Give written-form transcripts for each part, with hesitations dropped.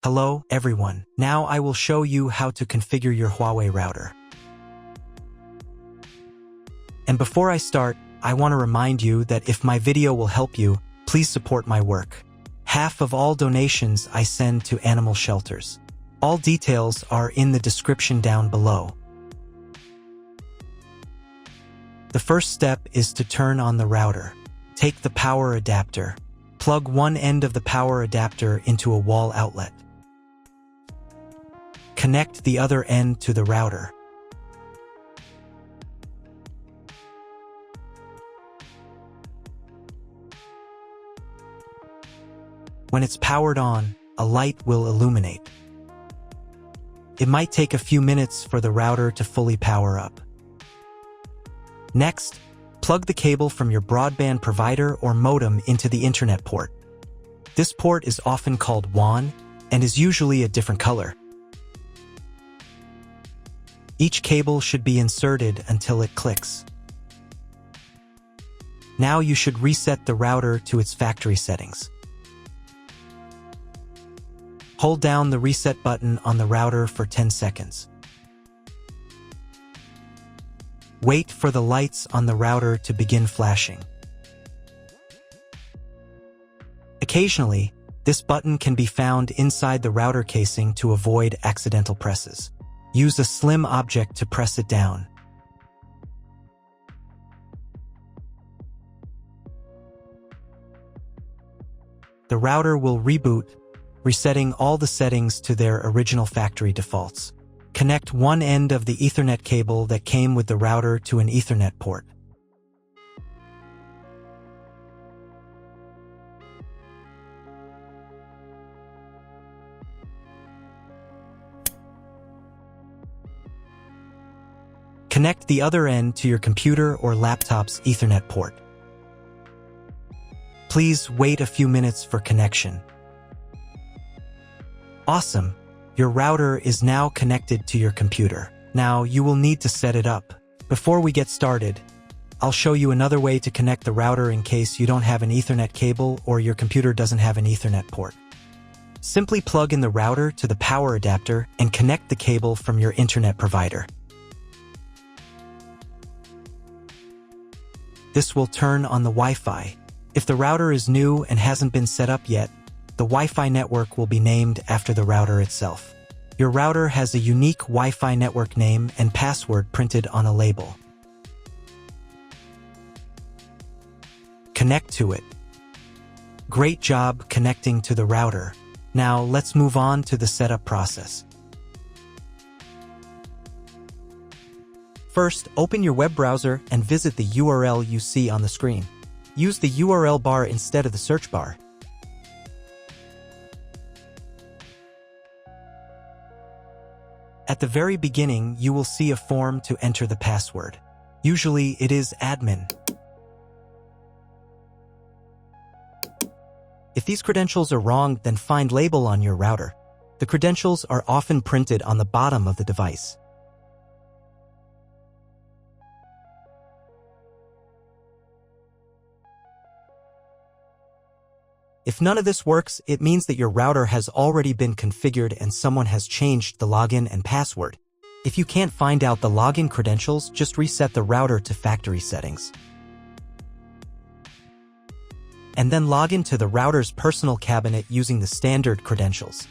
Hello, everyone. Now I will show you how to configure your Huawei router. And before I start, I want to remind you that if my video will help you, please support my work. Half of all donations I send to animal shelters. All details are in the description down below. The first step is to turn on the router. Take the power adapter. Plug one end of the power adapter into a wall outlet. Connect the other end to the router. When it's powered on, a light will illuminate. It might take a few minutes for the router to fully power up. Next, plug the cable from your broadband provider or modem into the internet port. This port is often called WAN and is usually a different color. Each cable should be inserted until it clicks. Now you should reset the router to its factory settings. Hold down the reset button on the router for 10 seconds. Wait for the lights on the router to begin flashing. Occasionally, this button can be found inside the router casing to avoid accidental presses. Use a slim object to press it down. The router will reboot, resetting all the settings to their original factory defaults. Connect one end of the Ethernet cable that came with the router to an Ethernet port. Connect the other end to your computer or laptop's Ethernet port. Please wait a few minutes for connection. Awesome! Your router is now connected to your computer. Now you will need to set it up. Before we get started, I'll show you another way to connect the router in case you don't have an Ethernet cable or your computer doesn't have an Ethernet port. Simply plug in the router to the power adapter and connect the cable from your internet provider. This will turn on the Wi-Fi. If the router is new and hasn't been set up yet, the Wi-Fi network will be named after the router itself. Your router has a unique Wi-Fi network name and password printed on a label. Connect to it. Great job connecting to the router. Now let's move on to the setup process. First, open your web browser and visit the URL you see on the screen. Use the URL bar instead of the search bar. At the very beginning, you will see a form to enter the password. Usually, it is admin. If these credentials are wrong, then find label on your router. The credentials are often printed on the bottom of the device. If none of this works, it means that your router has already been configured and someone has changed the login and password. If you can't find out the login credentials, just reset the router to factory settings. And then log into the router's personal cabinet using the standard credentials.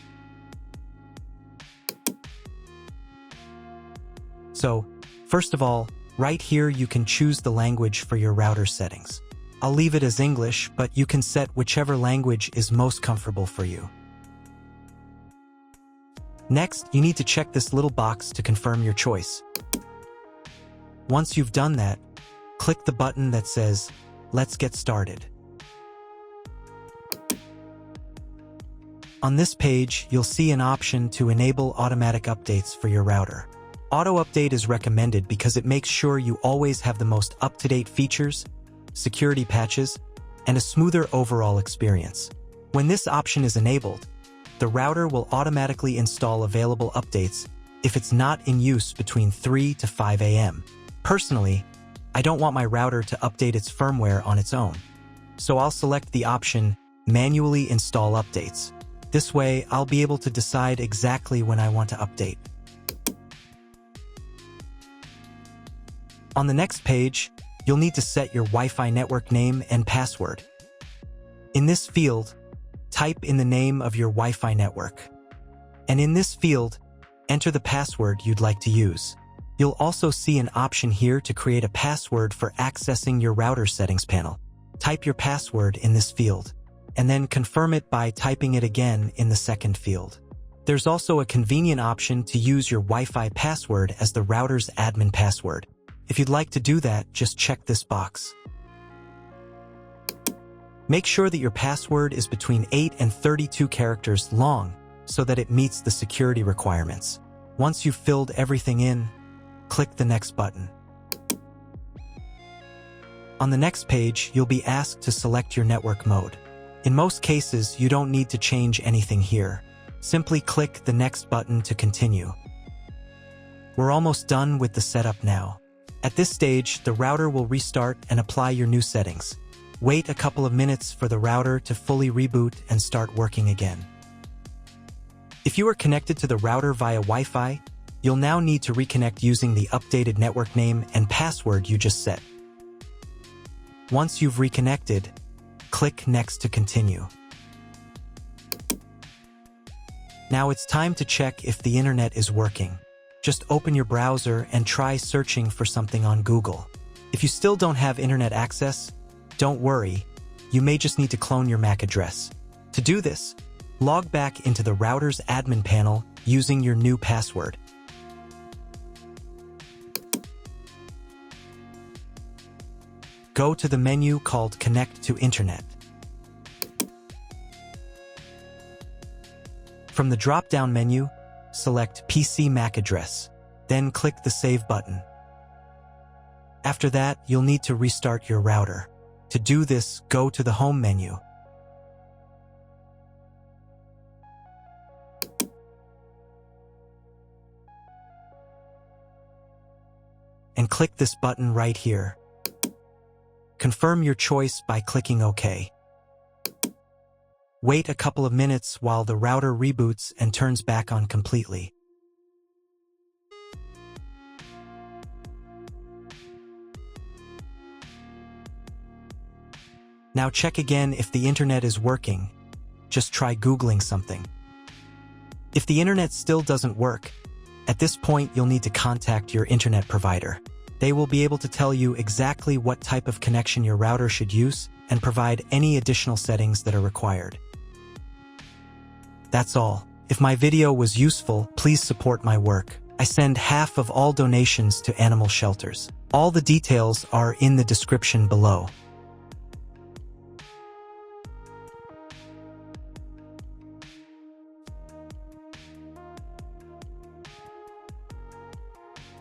So, first of all, right here you can choose the language for your router settings. I'll leave it as English, but you can set whichever language is most comfortable for you. Next, you need to check this little box to confirm your choice. Once you've done that, click the button that says, "Let's get started." On this page, you'll see an option to enable automatic updates for your router. Auto update is recommended because it makes sure you always have the most up-to-date features, security patches, and a smoother overall experience. When this option is enabled, the router will automatically install available updates if it's not in use between 3 to 5 a.m. Personally, I don't want my router to update its firmware on its own, so I'll select the option Manually Install Updates. This way, I'll be able to decide exactly when I want to update. On the next page, you'll need to set your Wi-Fi network name and password. In this field, type in the name of your Wi-Fi network. And in this field, enter the password you'd like to use. You'll also see an option here to create a password for accessing your router settings panel. Type your password in this field, and then confirm it by typing it again in the second field. There's also a convenient option to use your Wi-Fi password as the router's admin password. If you'd like to do that, just check this box. Make sure that your password is between 8 and 32 characters long so that it meets the security requirements. Once you've filled everything in, click the next button. On the next page, you'll be asked to select your network mode. In most cases, you don't need to change anything here. Simply click the next button to continue. We're almost done with the setup now. At this stage, the router will restart and apply your new settings. Wait a couple of minutes for the router to fully reboot and start working again. If you are connected to the router via Wi-Fi, you'll now need to reconnect using the updated network name and password you just set. Once you've reconnected, click Next to continue. Now it's time to check if the internet is working. Just open your browser and try searching for something on Google. If you still don't have internet access, don't worry, you may just need to clone your MAC address. To do this, log back into the router's admin panel using your new password. Go to the menu called Connect to Internet. From the drop-down menu, select PC MAC address, then click the Save button. After that, you'll need to restart your router. To do this, go to the Home menu. And click this button right here. Confirm your choice by clicking OK. Wait a couple of minutes while the router reboots and turns back on completely. Now check again if the internet is working. Just try Googling something. If the internet still doesn't work, at this point you'll need to contact your internet provider. They will be able to tell you exactly what type of connection your router should use and provide any additional settings that are required. That's all. If my video was useful, please support my work. I send half of all donations to animal shelters. All the details are in the description below.